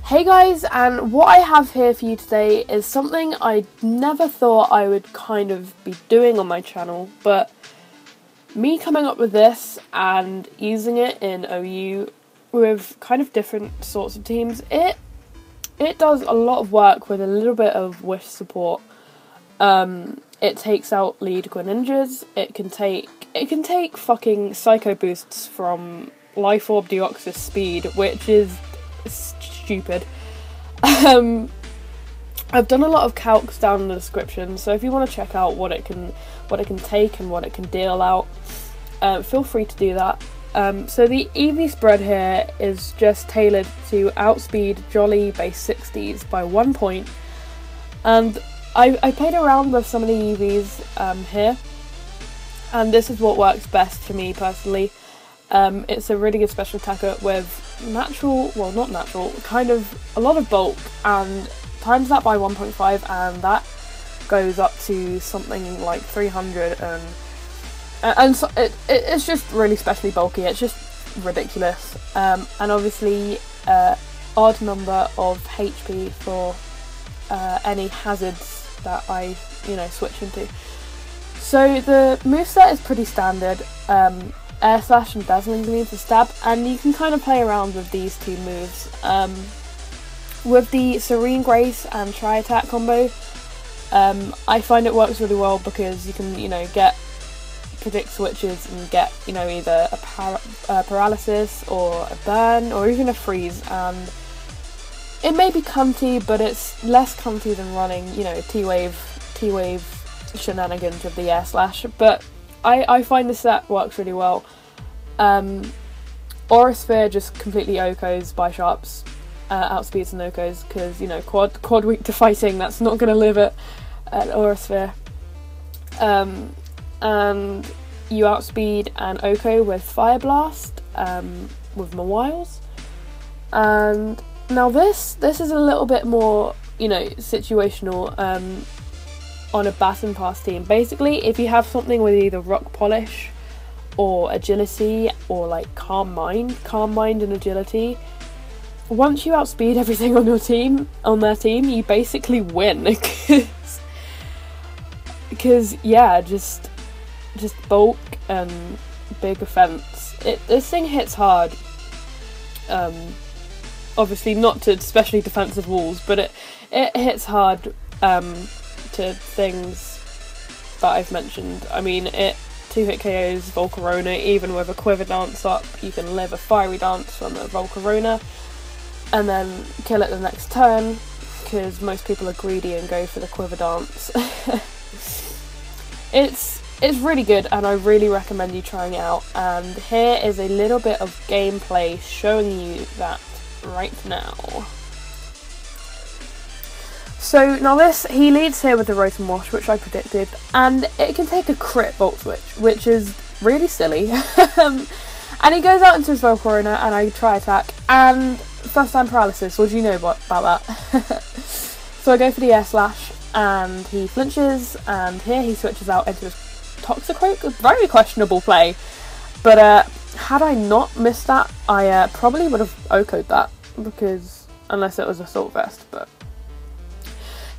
Hey guys, and what I have here for you today is something I never thought I would kind of be doing on my channel, but me coming up with this and using it in OU with kind of different sorts of teams, it does a lot of work with a little bit of wish support. It takes out lead Greninjas, it can take fucking Psycho Boosts from Life Orb Deoxys Speed, which is stupid. I've done a lot of calcs down in the description, so if you want to check out what it can take and what it can deal out, feel free to do that. So the EV spread here is just tailored to outspeed Jolly base 60s by 1 point, and I played around with some of the EVs here, and this is what works best for me personally. It's a really good special attacker with kind of a lot of bulk, and times that by 1.5, and that goes up to something like 300, and so it's just really specially bulky. It's just ridiculous, and obviously odd number of HP for any hazards that I switch into. So the moveset is pretty standard. Air Slash and Dazzling Gleam to stab, and you can kind of play around with these two moves. With the Serene Grace and Tri-Attack combo, I find it works really well because you can, get predict switches and get, either a paralysis or a burn or even a freeze, and it may be cunty, but it's less cunty than running, T-Wave shenanigans with the Air Slash, but I find the set works really well. Aura Sphere just completely OHKOs by Sharps, outspeeds and OHKOs, because, quad weak to fighting, that's not going to live at Aura Sphere. And you outspeed and OHKO with Fire Blast, with Mawiles. And now this is a little bit more, situational, on a baton pass team. Basically, if you have something with either Rock Polish or Agility or like Calm Mind and Agility, once you outspeed everything on their team, you basically win. Because yeah, just bulk and big offense. This thing hits hard. Obviously not to especially defensive walls, but it hits hard. To things that I've mentioned. I mean, it 2-hit KOs Volcarona, even with a Quiver Dance up. You can live a Fiery Dance from a Volcarona and then kill it the next turn, because most people are greedy and go for the Quiver Dance. It's really good, and I really recommend you trying it out, and here is a little bit of gameplay showing you that right now. So now he leads here with the Rotom-W, which I predicted, and it can take a crit Volt Switch, which is really silly. And he goes out into his Volcarona, and I Tri-Attack, and first time paralysis. What do you know about that? So I go for the Air Slash, and he flinches, and here he switches out into his Toxicroak. A very questionable play, but had I not missed that, I probably would have OHKO'd that, because unless it was Assault Vest, but.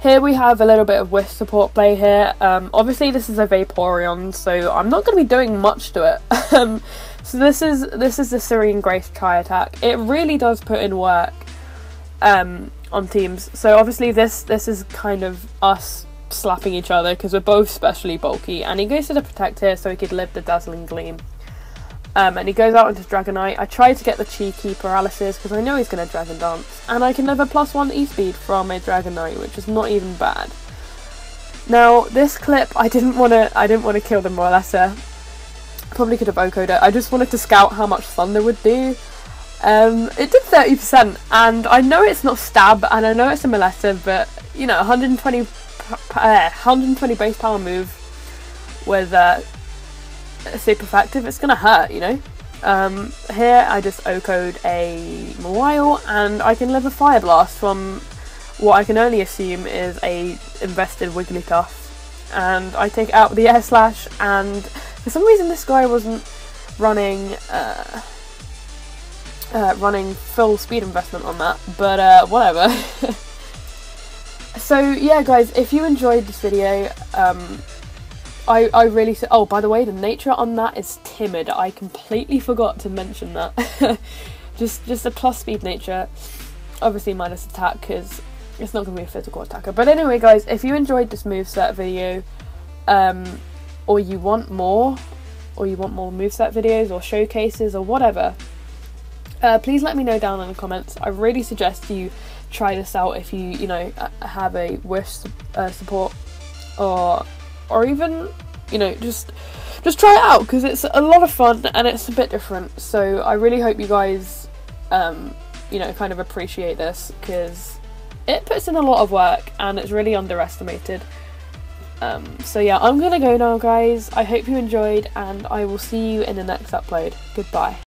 Here we have a little bit of wish support play here. Obviously this is a Vaporeon, so I'm not going to be doing much to it. So this is the Serene Grace Tri-Attack. It really does put in work on teams. So obviously this is kind of us slapping each other because we're both specially bulky. And he goes to the Protect here so he could live the Dazzling Gleam. And he goes out into Dragonite. I tried to get the cheeky paralysis because I know he's going to Dragon Dance, and I can live a +1 E-speed from a Dragonite, which is not even bad. Now this clip, I didn't want to kill the Molester. Probably could have OHKO'd it. I just wanted to scout how much Thunder would do. It did 30%, and I know it's not stab, and I know it's a Molester, but 120 base power move with super effective, it's gonna hurt, Here I just OHKO'd a Mawile, and I can live a Fire Blast from what I can only assume is a invested Wigglytuff, and I take out the Air Slash, and for some reason this guy wasn't running running full speed investment on that, but whatever. So yeah guys, if you enjoyed this video, I really oh, by the way, the nature on that is timid. I completely forgot to mention that. just a plus speed nature, obviously minus attack because it's not going to be a physical attacker. But anyway guys, if you enjoyed this moveset video, or you want more moveset videos or showcases or whatever, please let me know down in the comments. I really suggest you try this out if you know, have a Wish support, or even, you know, just try it out because it's a lot of fun and it's a bit different. So I really hope you guys, you know, kind of appreciate this because it puts in a lot of work and it's really underestimated. So yeah, I'm gonna go now guys. I hope you enjoyed and I will see you in the next upload. Goodbye.